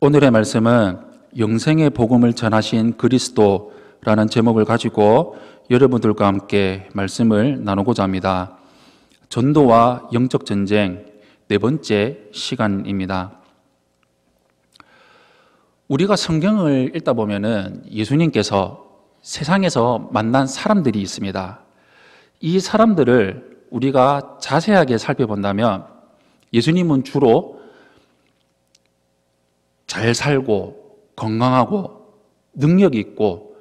오늘의 말씀은 영생의 복음을 전하신 그리스도라는 제목을 가지고 여러분들과 함께 말씀을 나누고자 합니다. 전도와 영적 전쟁 네 번째 시간입니다. 우리가 성경을 읽다 보면은 예수님께서 세상에서 만난 사람들이 있습니다. 이 사람들을 우리가 자세하게 살펴본다면 예수님은 주로 잘 살고 건강하고 능력이 있고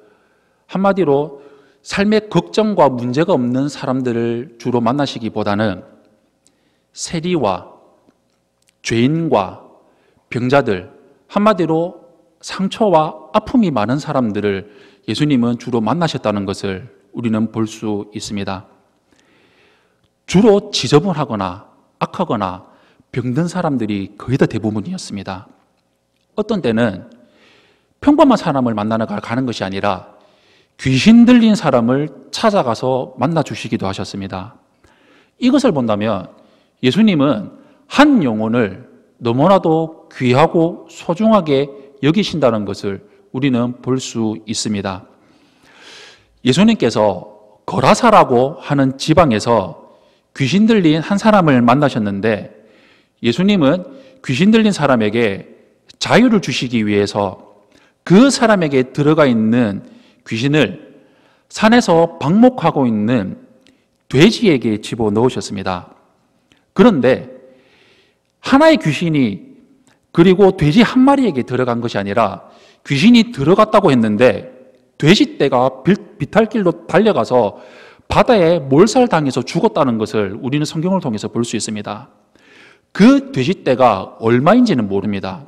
한마디로 삶에 걱정과 문제가 없는 사람들을 주로 만나시기보다는 세리와 죄인과 병자들, 한마디로 상처와 아픔이 많은 사람들을 예수님은 주로 만나셨다는 것을 우리는 볼 수 있습니다. 주로 지저분하거나 악하거나 병든 사람들이 거의 다 대부분이었습니다. 어떤 때는 평범한 사람을 만나러 가는 것이 아니라 귀신 들린 사람을 찾아가서 만나 주시기도 하셨습니다. 이것을 본다면 예수님은 한 영혼을 너무나도 귀하고 소중하게 여기신다는 것을 우리는 볼 수 있습니다. 예수님께서 거라사라고 하는 지방에서 귀신 들린 한 사람을 만나셨는데 예수님은 귀신 들린 사람에게 자유를 주시기 위해서 그 사람에게 들어가 있는 귀신을 산에서 방목하고 있는 돼지에게 집어넣으셨습니다. 그런데 하나의 귀신이 그리고 돼지 한 마리에게 들어간 것이 아니라 귀신이 들어갔다고 했는데 돼지떼가 비탈길로 달려가서 바다에 몰살당해서 죽었다는 것을 우리는 성경을 통해서 볼 수 있습니다. 그 돼지떼가 얼마인지는 모릅니다.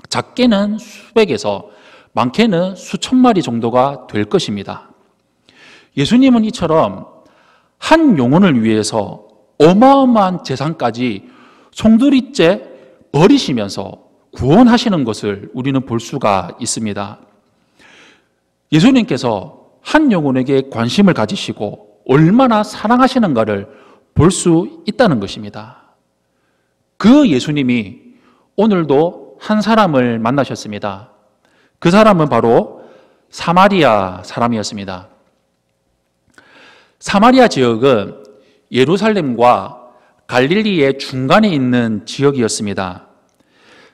작게는 수백에서 많게는 수천 마리 정도가 될 것입니다. 예수님은 이처럼 한 영혼을 위해서 어마어마한 재산까지 송두리째 버리시면서 구원하시는 것을 우리는 볼 수가 있습니다. 예수님께서 한 영혼에게 관심을 가지시고 얼마나 사랑하시는가를 볼 수 있다는 것입니다. 그 예수님이 오늘도 한 사람을 만나셨습니다. 그 사람은 바로 사마리아 사람이었습니다. 사마리아 지역은 예루살렘과 갈릴리의 중간에 있는 지역이었습니다.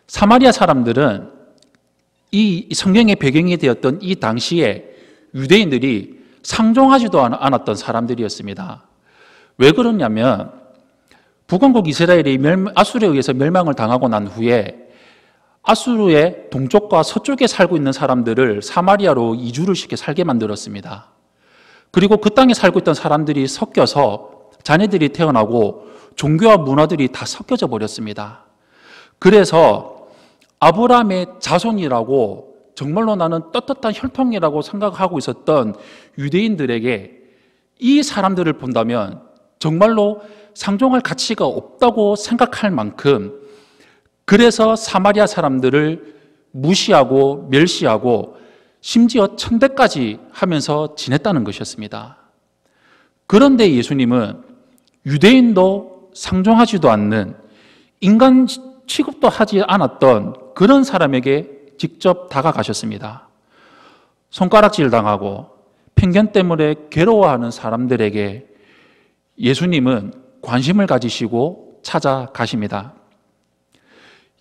사마리아 사람들은 이 성경의 배경이 되었던 이 당시에 유대인들이 상종하지도 않았던 사람들이었습니다. 왜 그러냐면 북왕국 이스라엘이 아수르에 의해서 멸망을 당하고 난 후에 아수르의 동쪽과 서쪽에 살고 있는 사람들을 사마리아로 이주를 시켜 살게 만들었습니다. 그리고 그 땅에 살고 있던 사람들이 섞여서 자녀들이 태어나고 종교와 문화들이 다 섞여져 버렸습니다. 그래서 아브라함의 자손이라고 정말로 나는 떳떳한 혈통이라고 생각하고 있었던 유대인들에게 이 사람들을 본다면 정말로 상종할 가치가 없다고 생각할 만큼 그래서 사마리아 사람들을 무시하고 멸시하고 심지어 천대까지 하면서 지냈다는 것이었습니다. 그런데 예수님은 유대인도 상종하지도 않는 인간 취급도 하지 않았던 그런 사람에게 직접 다가가셨습니다. 손가락질 당하고 편견 때문에 괴로워하는 사람들에게 예수님은 관심을 가지시고 찾아가십니다.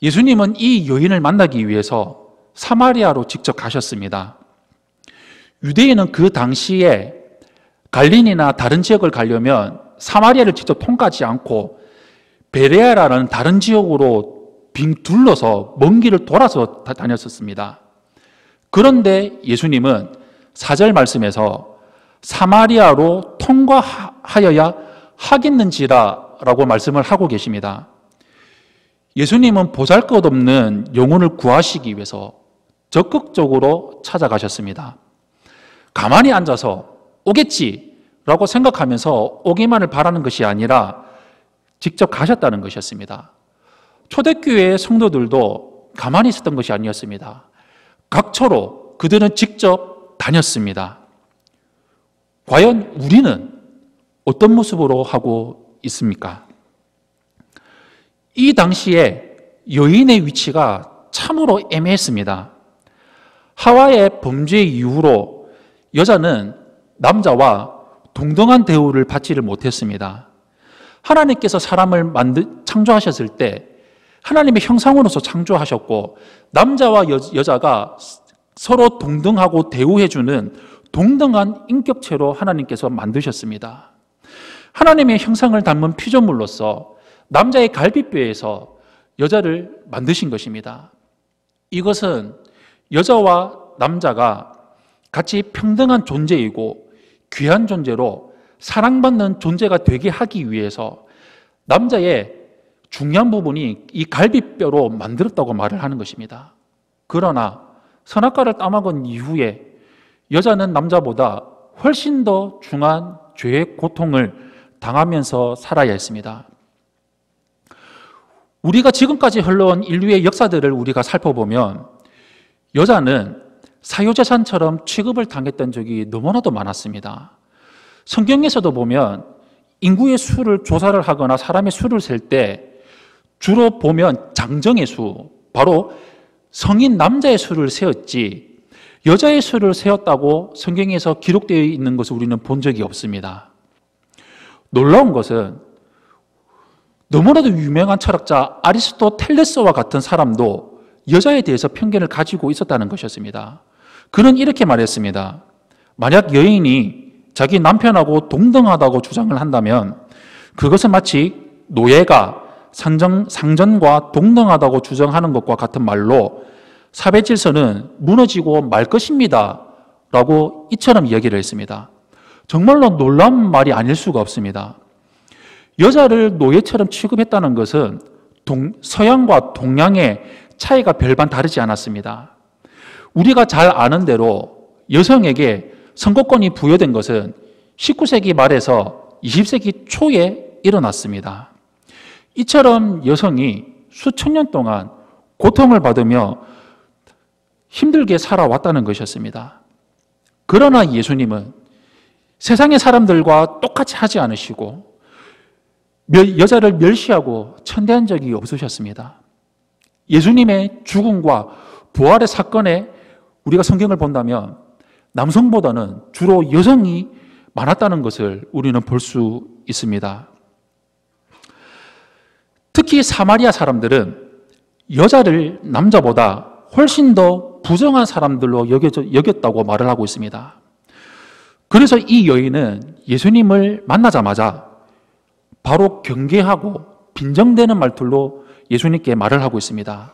예수님은 이 여인을 만나기 위해서 사마리아로 직접 가셨습니다. 유대인은 그 당시에 갈릴리나 다른 지역을 가려면 사마리아를 직접 통과하지 않고 베레아라는 다른 지역으로 빙 둘러서 먼 길을 돌아서 다녔었습니다. 그런데 예수님은 4절 말씀에서 사마리아로 통과하여야 하겠는지라 라고 말씀을 하고 계십니다. 예수님은 보잘것없는 영혼을 구하시기 위해서 적극적으로 찾아가셨습니다. 가만히 앉아서 오겠지라고 생각하면서 오기만을 바라는 것이 아니라 직접 가셨다는 것이었습니다. 초대교회의 성도들도 가만히 있었던 것이 아니었습니다. 각처로 그들은 직접 다녔습니다. 과연 우리는 어떤 모습으로 하고 있습니까? 이 당시에 여인의 위치가 참으로 애매했습니다. 하와의 범죄 이후로 여자는 남자와 동등한 대우를 받지를 못했습니다. 하나님께서 사람을 창조하셨을 때 하나님의 형상으로서 창조하셨고 남자와 여자가 서로 동등하고 대우해주는 동등한 인격체로 하나님께서 만드셨습니다. 하나님의 형상을 담은 피조물로서 남자의 갈비뼈에서 여자를 만드신 것입니다. 이것은 여자와 남자가 같이 평등한 존재이고 귀한 존재로 사랑받는 존재가 되게 하기 위해서 남자의 중요한 부분이 이 갈비뼈로 만들었다고 말을 하는 것입니다. 그러나 선악과를 따먹은 이후에 여자는 남자보다 훨씬 더 중한 죄의 고통을 당하면서 살아야 했습니다. 우리가 지금까지 흘러온 인류의 역사들을 우리가 살펴보면 여자는 사유재산처럼 취급을 당했던 적이 너무나도 많았습니다. 성경에서도 보면 인구의 수를 조사를 하거나 사람의 수를 셀 때 주로 보면 장정의 수, 바로 성인 남자의 수를 세었지 여자의 수를 세었다고 성경에서 기록되어 있는 것을 우리는 본 적이 없습니다. 놀라운 것은 너무나도 유명한 철학자 아리스토텔레스와 같은 사람도 여자에 대해서 편견을 가지고 있었다는 것이었습니다. 그는 이렇게 말했습니다. 만약 여인이 자기 남편하고 동등하다고 주장을 한다면 그것은 마치 노예가 상전과 동등하다고 주장하는 것과 같은 말로 사회 질서는 무너지고 말 것입니다 라고 이처럼 이야기를 했습니다. 정말로 놀라운 말이 아닐 수가 없습니다. 여자를 노예처럼 취급했다는 것은 서양과 동양의 차이가 별반 다르지 않았습니다. 우리가 잘 아는 대로 여성에게 선거권이 부여된 것은 19세기 말에서 20세기 초에 일어났습니다. 이처럼 여성이 수천 년 동안 고통을 받으며 힘들게 살아왔다는 것이었습니다. 그러나 예수님은 세상의 사람들과 똑같이 하지 않으시고 여자를 멸시하고 천대한 적이 없으셨습니다. 예수님의 죽음과 부활의 사건에 우리가 성경을 본다면 남성보다는 주로 여성이 많았다는 것을 우리는 볼 수 있습니다. 특히 사마리아 사람들은 여자를 남자보다 훨씬 더 부정한 사람들로 여겼다고 말을 하고 있습니다. 그래서 이 여인은 예수님을 만나자마자 바로 경계하고 빈정대는 말투로 예수님께 말을 하고 있습니다.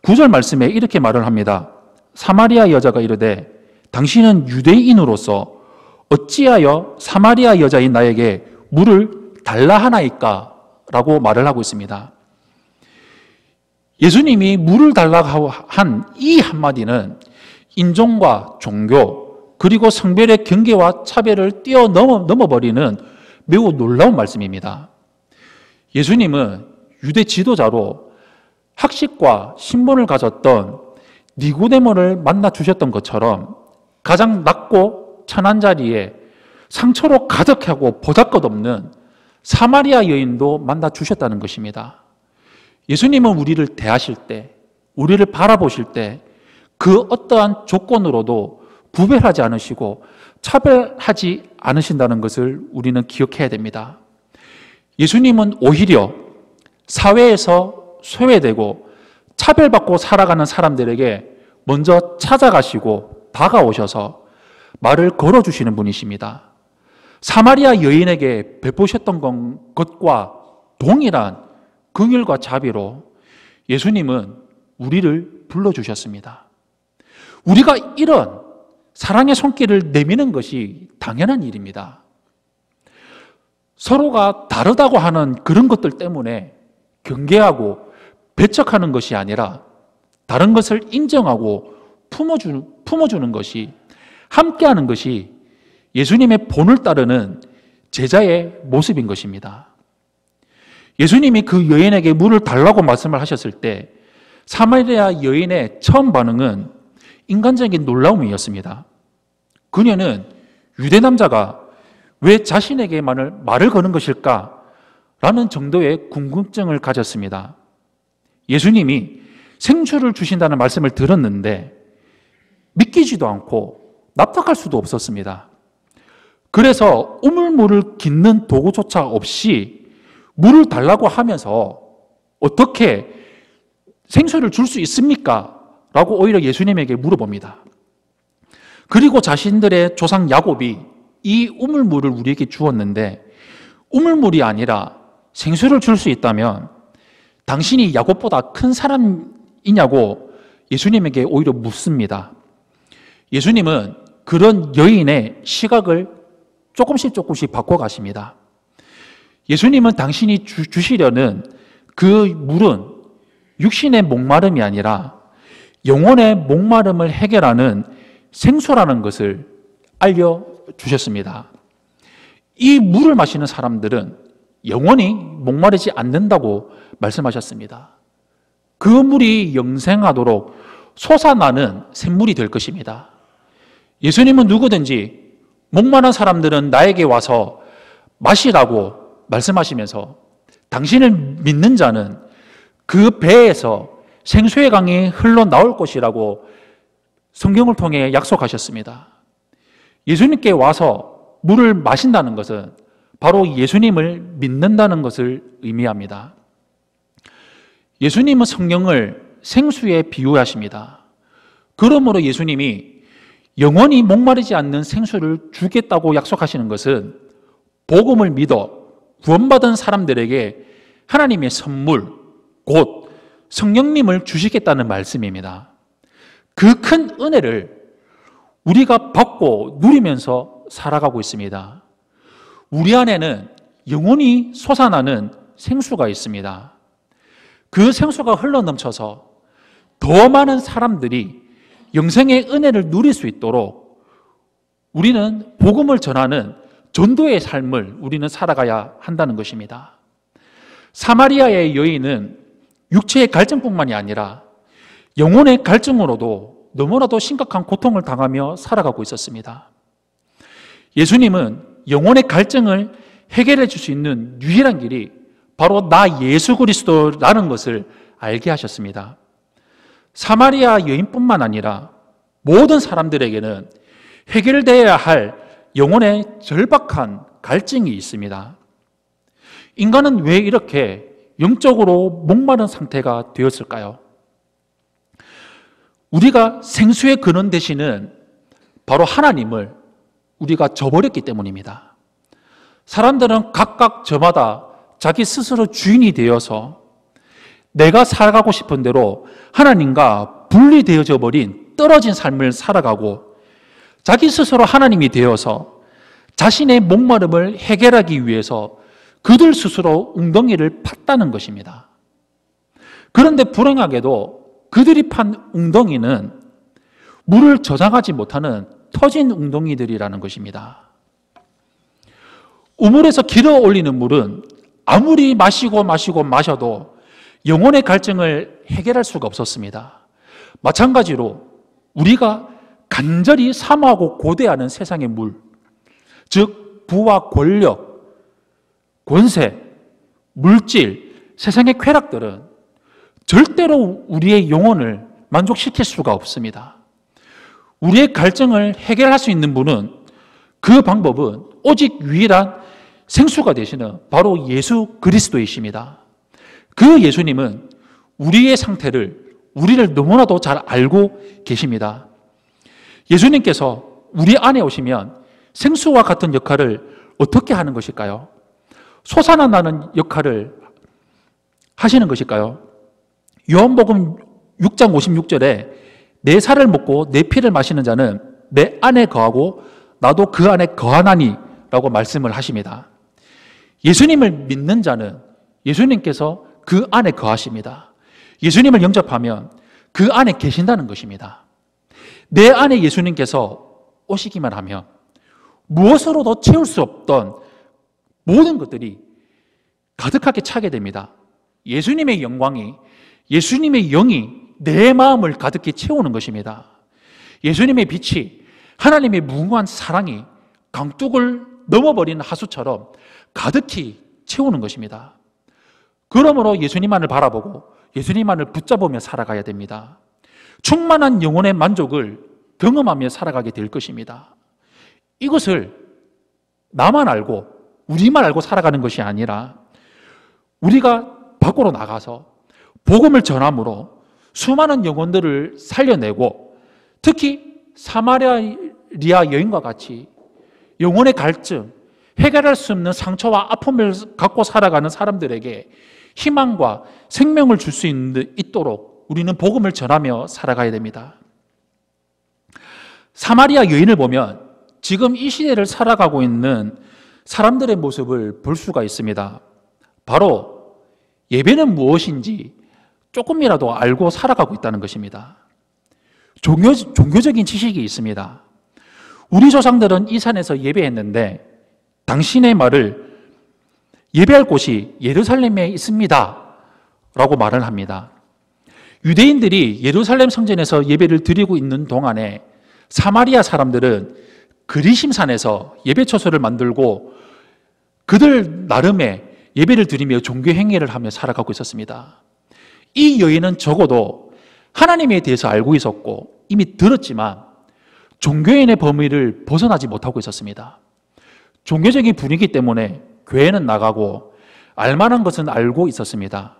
9절 말씀에 이렇게 말을 합니다. 사마리아 여자가 이르되 당신은 유대인으로서 어찌하여 사마리아 여자인 나에게 물을 달라 하나이까? 라고 말을 하고 있습니다. 예수님이 물을 달라고 한 이 한마디는 인종과 종교 그리고 성별의 경계와 차별을 뛰어넘어버리는 매우 놀라운 말씀입니다. 예수님은 유대 지도자로 학식과 신분을 가졌던 니고데모를 만나 주셨던 것처럼 가장 낮고 천한 자리에 상처로 가득하고 보잘것없는 사마리아 여인도 만나 주셨다는 것입니다. 예수님은 우리를 대하실 때, 우리를 바라보실 때 그 어떠한 조건으로도 구별하지 않으시고 차별하지 않으신다는 것을 우리는 기억해야 됩니다. 예수님은 오히려 사회에서 소외되고 차별받고 살아가는 사람들에게 먼저 찾아가시고 다가오셔서 말을 걸어주시는 분이십니다. 사마리아 여인에게 베푸셨던 것과 동일한 긍휼과 자비로 예수님은 우리를 불러주셨습니다. 우리가 이런 사랑의 손길을 내미는 것이 당연한 일입니다. 서로가 다르다고 하는 그런 것들 때문에 경계하고 배척하는 것이 아니라 다른 것을 인정하고 품어주는 것이, 함께하는 것이 예수님의 본을 따르는 제자의 모습인 것입니다. 예수님이 그 여인에게 물을 달라고 말씀을 하셨을 때 사마리아 여인의 처음 반응은 인간적인 놀라움이었습니다. 그녀는 유대 남자가 왜 자신에게 말을 거는 것일까? 라는 정도의 궁금증을 가졌습니다. 예수님이 생수를 주신다는 말씀을 들었는데 믿기지도 않고 납득할 수도 없었습니다. 그래서 우물물을 깃는 도구조차 없이 물을 달라고 하면서 어떻게 생수를 줄 수 있습니까? 라고 오히려 예수님에게 물어봅니다. 그리고 자신들의 조상 야곱이 이 우물물을 우리에게 주었는데 우물물이 아니라 생수를 줄 수 있다면 당신이 야곱보다 큰 사람이냐고 예수님에게 오히려 묻습니다. 예수님은 그런 여인의 시각을 조금씩 바꿔가십니다. 예수님은 당신이 주시려는 그 물은 육신의 목마름이 아니라 영혼의 목마름을 해결하는 생수라는 것을 알려주셨습니다. 이 물을 마시는 사람들은 영원히 목마르지 않는다고 말씀하셨습니다. 그 물이 영생하도록 솟아나는 샘물이 될 것입니다. 예수님은 누구든지 목마른 사람들은 나에게 와서 마시라고 말씀하시면서 당신을 믿는 자는 그 배에서 생수의 강이 흘러나올 것이라고 성경을 통해 약속하셨습니다. 예수님께 와서 물을 마신다는 것은 바로 예수님을 믿는다는 것을 의미합니다. 예수님은 성령을 생수에 비유하십니다. 그러므로 예수님이 영원히 목마르지 않는 생수를 주겠다고 약속하시는 것은 복음을 믿어 구원받은 사람들에게 하나님의 선물, 곧 성령님을 주시겠다는 말씀입니다. 그 큰 은혜를 우리가 받고 누리면서 살아가고 있습니다. 우리 안에는 영원히 솟아나는 생수가 있습니다. 그 생수가 흘러넘쳐서 더 많은 사람들이 영생의 은혜를 누릴 수 있도록 우리는 복음을 전하는 전도의 삶을 우리는 살아가야 한다는 것입니다. 사마리아의 여인은 육체의 갈증뿐만이 아니라 영혼의 갈증으로도 너무나도 심각한 고통을 당하며 살아가고 있었습니다. 예수님은 영혼의 갈증을 해결해 줄 수 있는 유일한 길이 바로 나 예수 그리스도라는 것을 알게 하셨습니다. 사마리아 여인뿐만 아니라 모든 사람들에게는 해결되어야 할 영혼의 절박한 갈증이 있습니다. 인간은 왜 이렇게 영적으로 목마른 상태가 되었을까요? 우리가 생수의 근원 되시는 바로 하나님을 우리가 저버렸기 때문입니다. 사람들은 각각 저마다 자기 스스로 주인이 되어서 내가 살아가고 싶은 대로 하나님과 분리되어져 버린 떨어진 삶을 살아가고 자기 스스로 하나님이 되어서 자신의 목마름을 해결하기 위해서 그들 스스로 웅덩이를 팠다는 것입니다. 그런데 불행하게도 그들이 판 웅덩이는 물을 저장하지 못하는 터진 웅덩이들이라는 것입니다. 우물에서 길어 올리는 물은 아무리 마셔도 영혼의 갈증을 해결할 수가 없었습니다. 마찬가지로 우리가 간절히 사모하고 고대하는 세상의 물, 즉 부와 권력, 권세, 물질, 세상의 쾌락들은 절대로 우리의 영혼을 만족시킬 수가 없습니다. 우리의 갈증을 해결할 수 있는 분은 그 방법은 오직 유일한 생수가 되시는 바로 예수 그리스도이십니다. 그 예수님은 우리의 상태를 우리를 너무나도 잘 알고 계십니다. 예수님께서 우리 안에 오시면 생수와 같은 역할을 어떻게 하는 것일까요? 솟아나는 역할을 하시는 것일까요? 요한복음 6장 56절에 내 살을 먹고 내 피를 마시는 자는 내 안에 거하고 나도 그 안에 거하나니 라고 말씀을 하십니다. 예수님을 믿는 자는 예수님께서 그 안에 거하십니다. 예수님을 영접하면 그 안에 계신다는 것입니다. 내 안에 예수님께서 오시기만 하면 무엇으로도 채울 수 없던 모든 것들이 가득하게 차게 됩니다. 예수님의 영광이, 예수님의 영이 내 마음을 가득히 채우는 것입니다. 예수님의 빛이, 하나님의 무궁한 사랑이 강둑을 넘어버리는 하수처럼 가득히 채우는 것입니다. 그러므로 예수님만을 바라보고 예수님만을 붙잡으며 살아가야 됩니다. 충만한 영혼의 만족을 경험하며 살아가게 될 것입니다. 이것을 나만 알고 우리만 알고 살아가는 것이 아니라 우리가 밖으로 나가서 복음을 전함으로 수많은 영혼들을 살려내고 특히 사마리아 여인과 같이 영혼의 갈증, 해결할 수 없는 상처와 아픔을 갖고 살아가는 사람들에게 희망과 생명을 줄 수 있도록 우리는 복음을 전하며 살아가야 됩니다. 사마리아 여인을 보면 지금 이 시대를 살아가고 있는 사람들의 모습을 볼 수가 있습니다. 바로 예배는 무엇인지 조금이라도 알고 살아가고 있다는 것입니다. 종교적인 지식이 있습니다. 우리 조상들은 이 산에서 예배했는데 당신의 말을 예배할 곳이 예루살렘에 있습니다 라고 말을 합니다. 유대인들이 예루살렘 성전에서 예배를 드리고 있는 동안에 사마리아 사람들은 그리심산에서 예배 처소를 만들고 그들 나름의 예배를 드리며 종교 행위를 하며 살아가고 있었습니다. 이 여인은 적어도 하나님에 대해서 알고 있었고 이미 들었지만 종교인의 범위를 벗어나지 못하고 있었습니다. 종교적인 분위기 때문에 교회는 나가고 알만한 것은 알고 있었습니다.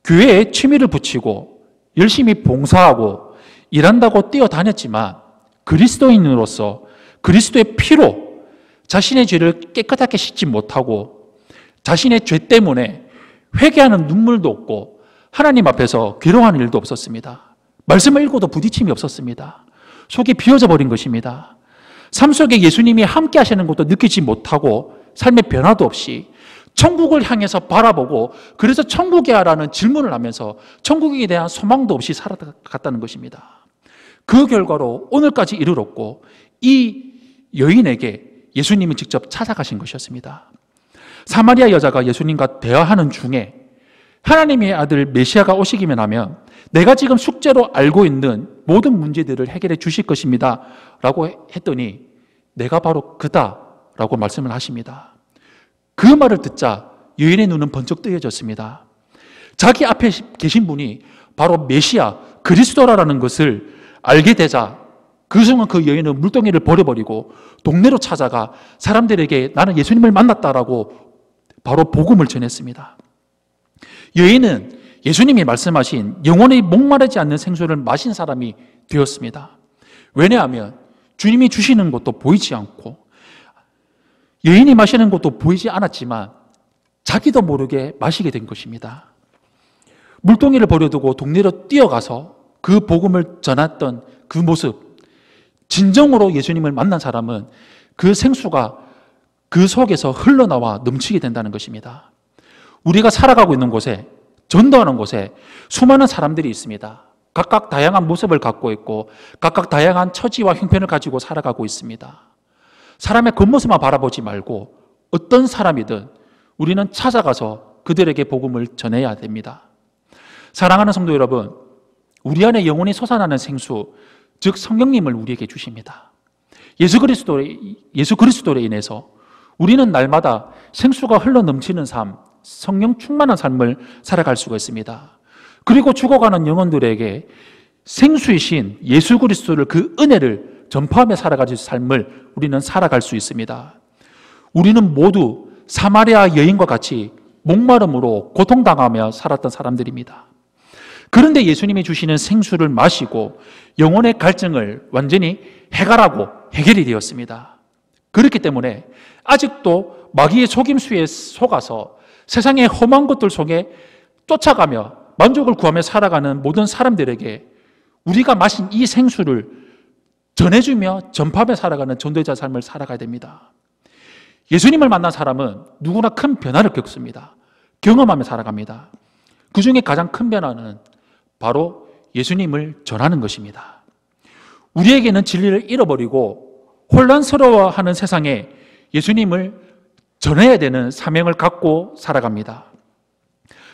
교회에 취미를 붙이고 열심히 봉사하고 일한다고 뛰어다녔지만 그리스도인으로서 그리스도의 피로 자신의 죄를 깨끗하게 씻지 못하고 자신의 죄 때문에 회개하는 눈물도 없고 하나님 앞에서 괴로워하는 일도 없었습니다. 말씀을 읽어도 부딪힘이 없었습니다. 속이 비어져 버린 것입니다. 삶 속에 예수님이 함께 하시는 것도 느끼지 못하고 삶의 변화도 없이 천국을 향해서 바라보고 그래서 천국이야라는 질문을 하면서 천국에 대한 소망도 없이 살아갔다는 것입니다. 그 결과로 오늘까지 이르렀고 이 여인에게 예수님이 직접 찾아가신 것이었습니다. 사마리아 여자가 예수님과 대화하는 중에 하나님의 아들 메시아가 오시기만 하면 내가 지금 숙제로 알고 있는 모든 문제들을 해결해 주실 것입니다 라고 했더니 내가 바로 그다 라고 말씀을 하십니다. 그 말을 듣자 여인의 눈은 번쩍 뜨여졌습니다. 자기 앞에 계신 분이 바로 메시아 그리스도라는 것을 알게 되자 그 순간 그 여인은 물동이를 버려버리고 동네로 찾아가 사람들에게 나는 예수님을 만났다라고 바로 복음을 전했습니다. 여인은 예수님이 말씀하신 영원히 목마르지 않는 생수를 마신 사람이 되었습니다. 왜냐하면 주님이 주시는 것도 보이지 않고 여인이 마시는 것도 보이지 않았지만 자기도 모르게 마시게 된 것입니다. 물동이를 버려두고 동네로 뛰어가서 그 복음을 전했던 그 모습, 진정으로 예수님을 만난 사람은 그 생수가 그 속에서 흘러나와 넘치게 된다는 것입니다. 우리가 살아가고 있는 곳에, 전도하는 곳에 수많은 사람들이 있습니다. 각각 다양한 모습을 갖고 있고 각각 다양한 처지와 형편을 가지고 살아가고 있습니다. 사람의 겉모습만 바라보지 말고 어떤 사람이든 우리는 찾아가서 그들에게 복음을 전해야 됩니다. 사랑하는 성도 여러분, 우리 안에 영혼이 솟아나는 생수, 즉 성령님을 우리에게 주십니다. 예수 그리스도로 인해서 우리는 날마다 생수가 흘러 넘치는 삶, 성령 충만한 삶을 살아갈 수가 있습니다. 그리고 죽어가는 영혼들에게 생수이신 예수 그리스도를 그 은혜를 전파하며 살아가는 삶을 우리는 살아갈 수 있습니다. 우리는 모두 사마리아 여인과 같이 목마름으로 고통당하며 살았던 사람들입니다. 그런데 예수님이 주시는 생수를 마시고 영혼의 갈증을 완전히 해결하고 해결이 되었습니다. 그렇기 때문에 아직도 마귀의 속임수에 속아서 세상의 험한 것들 속에 쫓아가며 만족을 구하며 살아가는 모든 사람들에게 우리가 마신 이 생수를 전해주며 전파하며 살아가는 전도자 삶을 살아가야 됩니다. 예수님을 만난 사람은 누구나 큰 변화를 겪습니다. 경험하며 살아갑니다. 그 중에 가장 큰 변화는 바로 예수님을 전하는 것입니다. 우리에게는 진리를 잃어버리고 혼란스러워하는 세상에 예수님을 전해야 되는 사명을 갖고 살아갑니다.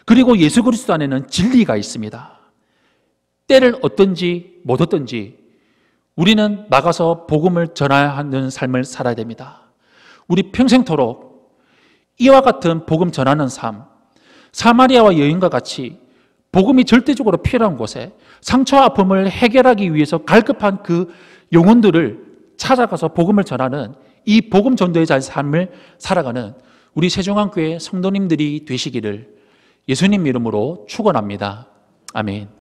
그리고 예수 그리스도 안에는 진리가 있습니다. 때를 얻든지 못 얻든지 우리는 나가서 복음을 전하는 삶을 살아야 됩니다. 우리 평생토록 이와 같은 복음 전하는 삶, 사마리아와 여인과 같이 복음이 절대적으로 필요한 곳에 상처와 아픔을 해결하기 위해서 갈급한 그 영혼들을 찾아가서 복음을 전하는 이 복음 전도자의 삶을 살아가는 우리 세종안교회 성도님들이 되시기를 예수님 이름으로 축원합니다. 아멘.